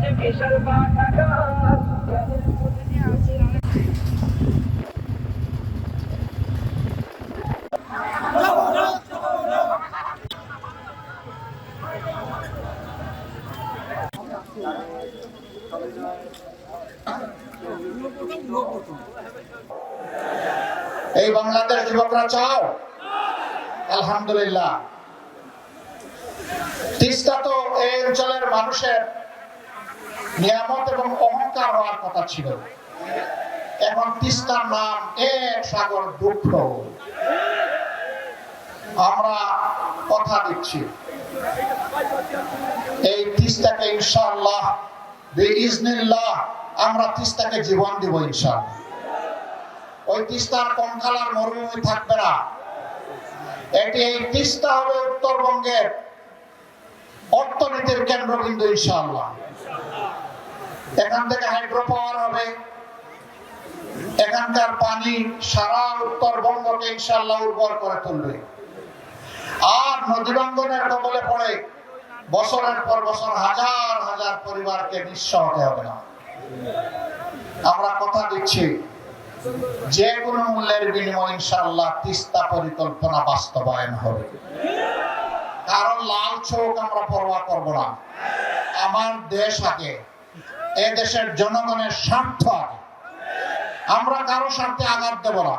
এই বাংলাদেশ যুবকরা চাও? আলহামদুলিল্লাহ। তিস্তা তো এই অঞ্চলের মানুষের নিয়ামত এবং অহংকার হওয়ার কথা ছিল। এখন তিস্তার নাম এক সাগর দুঃখ। আমরা কথা দিচ্ছি এই তিস্তাকে ইনশাআল্লাহ বিইজনিল্লাহ আমরা তিস্তাকে জীবন দিব ইনশাআল্লাহ। ওই তিস্তার কঙ্কালার মরুভূমি থাকবে না। এটি এই তিস্তা হবে উত্তরবঙ্গের অর্থনীতির কেন্দ্রবিন্দু ইনশাআল্লাহ। এখান থেকে হাইড্রো পাওয়ার হবে, এখানকার পানি সারা উত্তরবঙ্গকে ইনশাআল্লাহ উর্বর করে তুলবে। আর নদী লঙ্ঘনের কবলে পড়ে বছরের পর বছর হাজার হাজার পরিবারকে নিঃস্ব হতে হবে না। আমরা কথা দিচ্ছি যে কোনো মূল্যের বিনিময়ে ইনশাআল্লাহ তিস্তা পরিকল্পনা বাস্তবায়ন হবে। কারণ লাল চোখ আমরা পরোয়া করব না। আমার দেশ আগে, এই দেশের জনগণের স্বার্থ আগে। আমরা কারো স্বার্থে আঘাত দেব না,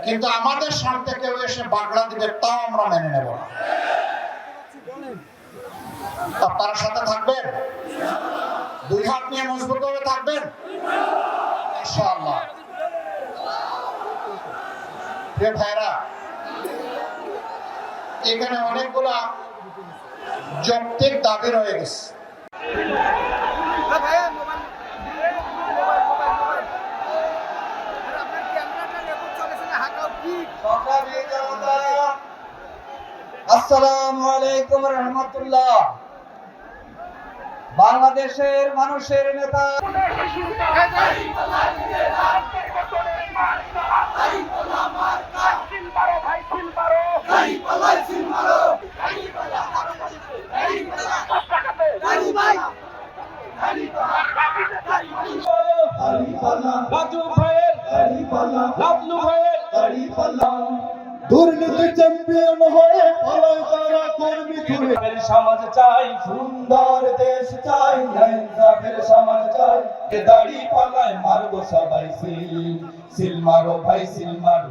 কিন্তু আমাদের স্বার্থে কেউ এসে বাগড়া দিবে তাও আমরা মেনে নেব না। আপনারা সাথে থাকবেন? দুই হাত নিয়ে মজবুত ভাবে থাকবেন ইনশাআল্লাহ। প্রিয় ভাইরা, এখানে অনেকগুলা যৌক্তিক দাবি রয়ে গেছে। আসসালামু আলাইকুম রহমতুল্লাহ। বাংলাদেশের মানুষের নেতা দুর্নীতি চ্যাম্পিয়ন হয়ে পালায় তারা কর্মী ধরে। সমাজ চাই, সুন্দর দেশ চাই, ইনসাফের সমাজ চাই। দাড়ি পালায় মারবো সবাই সিল, সিল মারো ভাই সিল মারো।